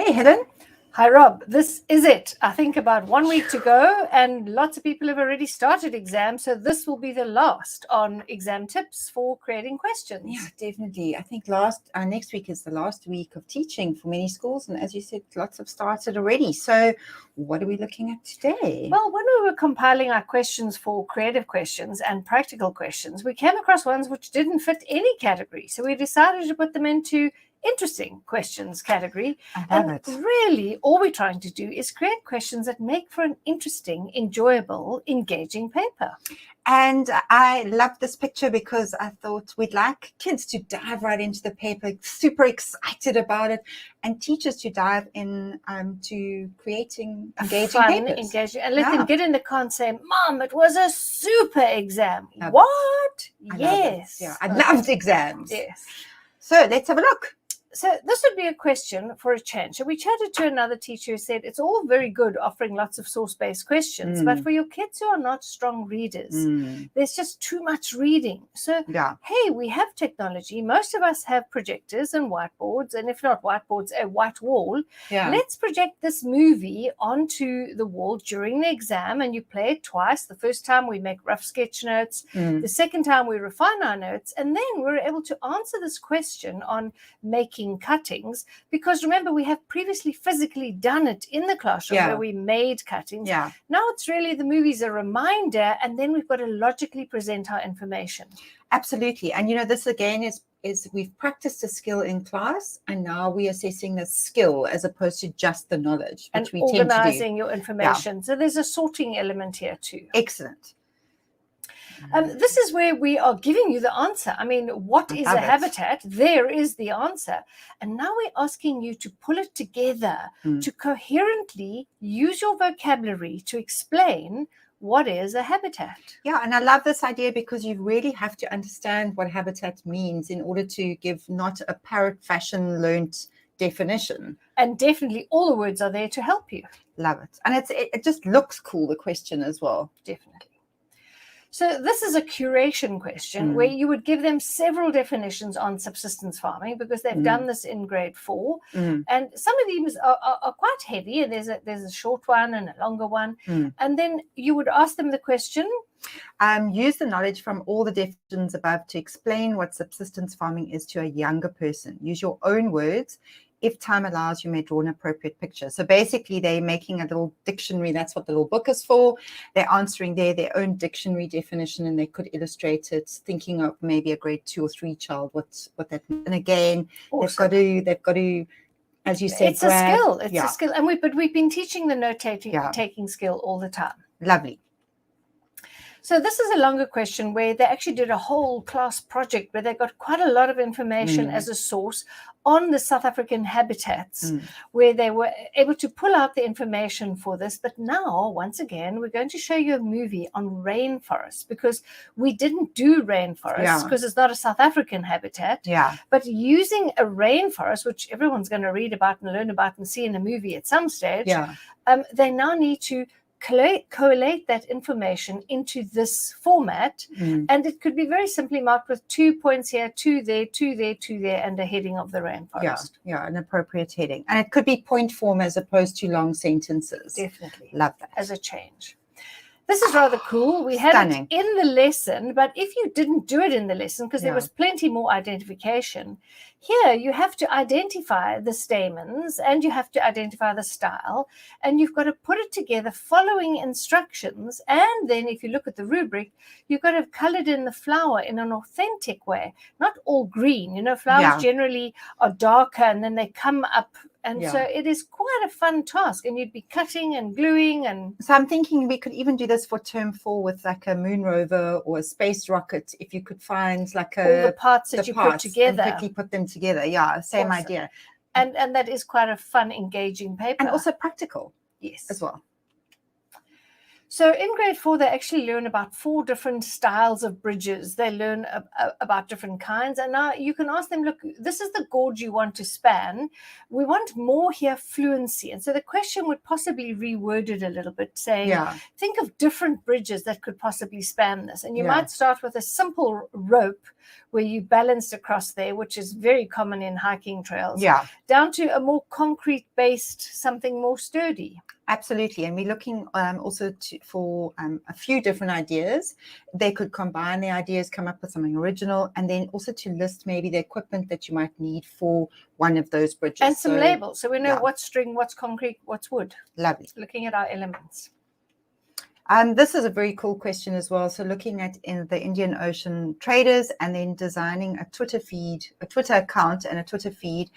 Hey, Helen. Hi, Rob. This is it. I think about 1 week to go, and lots of people have already started exams. So this will be the last on exam tips for creating questions. Yeah, definitely. I think next week is the last week of teaching for many schools. And as you said, lots have started already. So what are we looking at today? Well, when we were compiling our questions for creative questions and practical questions, we came across ones which didn't fit any category. So we decided to put them into interesting questions category. I love it. Really, all we're trying to do is create questions that make for an interesting, enjoyable, engaging paper. And I love this picture because I thought we'd like kids to dive right into the paper, super excited about it, and teachers to dive in to creating engaging papers. Engaging, and let them get in the car and say, Mom, it was a super exam. What? Yes. I loved exams. Yes. So let's have a look. So this would be a question for a change. So we chatted to another teacher who said it's all very good offering lots of source-based questions, but for your kids who are not strong readers, there's just too much reading. So, hey, we have technology. Most of us have projectors and whiteboards, and if not whiteboards, a white wall. Let's project this movie onto the wall during the exam, and you play it twice. The first time we make rough sketch notes. The second time we refine our notes, and then we're able to answer this question on making cuttings, because remember, we have previously physically done it in the classroom where we made cuttings. Now it's really the movie's a reminder, and then we've got to logically present our information. Absolutely. And this again is we've practiced a skill in class, and now we're assessing the skill as opposed to just the knowledge, which we tend to do. Organizing your information. So there's a sorting element here too. Excellent. This is where we are giving you the answer. I mean, what is a habitat? There is the answer. And now we're asking you to pull it together, to coherently use your vocabulary to explain what is a habitat. Yeah, and I love this idea because you really have to understand what habitat means in order to give not a parrot fashion learnt definition. And definitely all the words are there to help you. Love it. And it just looks cool, the question as well. Definitely. So this is a curation question where you would give them several definitions on subsistence farming, because they've done this in grade 4. And some of these are quite heavy, and there's a short one and a longer one. And then you would ask them the question. Use the knowledge from all the definitions above to explain what subsistence farming is to a younger person. Use your own words. If time allows, you may draw an appropriate picture. So basically, they're making a little dictionary. That's what the little book is for. They're answering their own dictionary definition, and they could illustrate it, thinking of maybe a grade 2 or 3 child, what that means. And again, awesome. they've got to, as you said, it's a skill. It's a skill. And we've been teaching the note-taking skill all the time. Lovely. So this is a longer question where they actually did a whole class project where they got quite a lot of information as a source on the South African habitats, where they were able to pull out the information for this. But now, once again, we're going to show you a movie on rainforests, because we didn't do rainforests because it's not a South African habitat. But using a rainforest, which everyone's going to read about and learn about and see in a movie at some stage, they now need to collate that information into this format, and it could be very simply marked with 2 points here, 2 there, 2 there, 2 there, and a heading of the rainforest. An appropriate heading. And it could be point form as opposed to long sentences. Definitely. Love that. As a change. This is rather cool. We had it in the lesson, but if you didn't do it in the lesson, because there was plenty more identification, here you have to identify the stamens and you have to identify the style, and you've got to put it together following instructions. And then if you look at the rubric, you've got to have colored in the flower in an authentic way, not all green. Flowers generally are darker and then they come up. And so it is quite a fun task, and you'd be cutting and gluing. And so I'm thinking we could even do this for term 4 with like a moon rover or a space rocket, if you could find like all the parts that you put together. And quickly put them together. Yeah, same idea. And that is quite a fun, engaging paper. And also practical. Yes. As well. So in grade 4, they actually learn about 4 different styles of bridges. They learn about different kinds. And now you can ask them, look, this is the gorge you want to span. We want more here fluency. And so the question would possibly reword it a little bit, saying, think of different bridges that could possibly span this. And you might start with a simple rope where you balanced across there, which is very common in hiking trails, Yeah. down to a more concrete based, something more sturdy. Absolutely. And we're looking also for a few different ideas. They could combine the ideas, come up with something original, and then also to list maybe the equipment that you might need for one of those bridges. And some labels. So we know what's string, what's concrete, what's wood. Lovely. Looking at our elements. This is a very cool question as well. So looking at in the Indian Ocean traders and then designing a Twitter feed, a Twitter account and a Twitter feed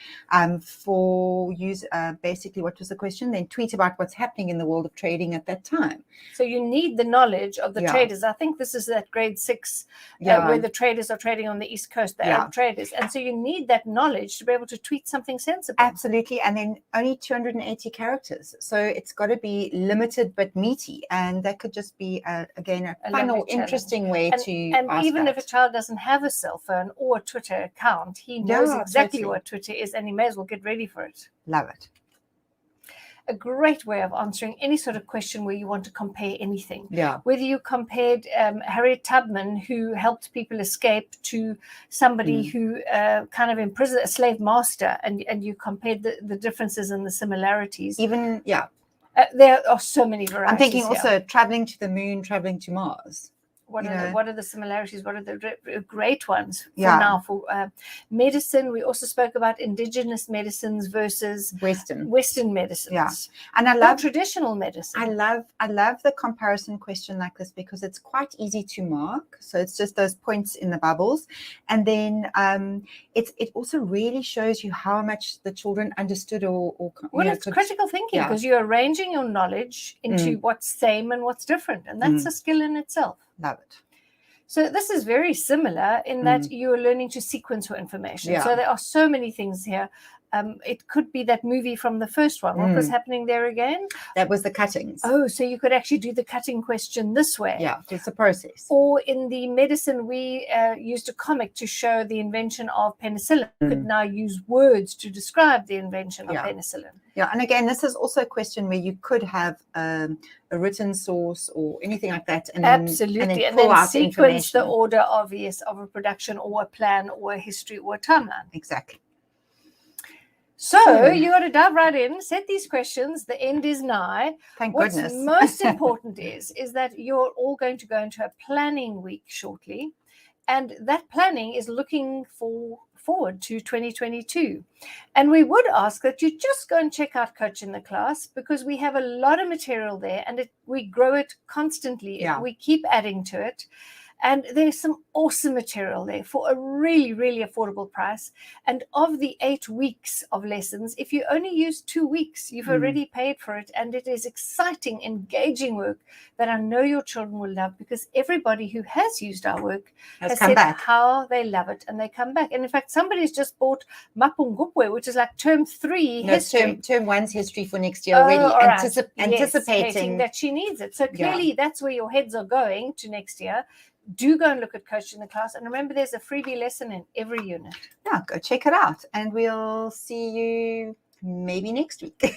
for use. Basically, what was the question? Then tweet about what's happening in the world of trading at that time. So you need the knowledge of the traders. I think this is that grade 6 where the traders are trading on the East Coast, the Arab traders. And so you need that knowledge to be able to tweet something sensible. Absolutely. And then only 280 characters. So it's got to be limited but meaty. And that could just be, again, a fun or interesting way to and even if a child doesn't have a cell phone or a Twitter account, he knows exactly what Twitter is, and he may as well get ready for it. Love it. A great way of answering any sort of question where you want to compare anything. Yeah. Whether you compared Harriet Tubman, who helped people escape, to somebody who kind of imprisoned a slave master, and you compared the differences and the similarities. Even, there are so many varieties. I'm thinking also traveling to the moon, traveling to Mars. What are the similarities? What are the great ones for now? For medicine, we also spoke about indigenous medicines versus Western medicines. Yeah, and I love traditional medicine. I love the comparison question like this because it's quite easy to mark. So it's just those points in the bubbles, and then it also really shows you how much the children understood or it's critical thinking because you're arranging your knowledge into what's same and what's different, and that's a skill in itself. Love it. So this is very similar in that you are learning to sequence your information. Yeah. So there are so many things here. It could be that movie from the first one. What was happening there again? That was the cuttings. Oh, so you could actually do the cutting question this way. Yeah, it's a process. Or in the medicine, we used a comic to show the invention of penicillin. You could now use words to describe the invention of penicillin. Yeah, and again, this is also a question where you could have a written source or anything like that. And absolutely. And then sequence the order of a production or a plan or a history or a timeline. Exactly. So you got to dive right in, set these questions. The end is nigh. Thank goodness. What's most important is that you're all going to go into a planning week shortly. And that planning is looking forward to 2022. And we would ask that you just go and check out Coach in the Class because we have a lot of material there and we grow it constantly. Yeah. We keep adding to it. And there's some awesome material there for a really, really affordable price. And of the 8 weeks of lessons, if you only use 2 weeks, you've already paid for it. And it is exciting, engaging work that I know your children will love because everybody who has used our work has said how they love it and they come back. And in fact, somebody's just bought Mapungubwe, which is like term 3 history. Term 1's history for next year already, anticipating that she needs it. So clearly that's where your heads are going to next year. Do go and look at Coach in the Class. And remember, there's a freebie lesson in every unit. Yeah, go check it out. And we'll see you maybe next week.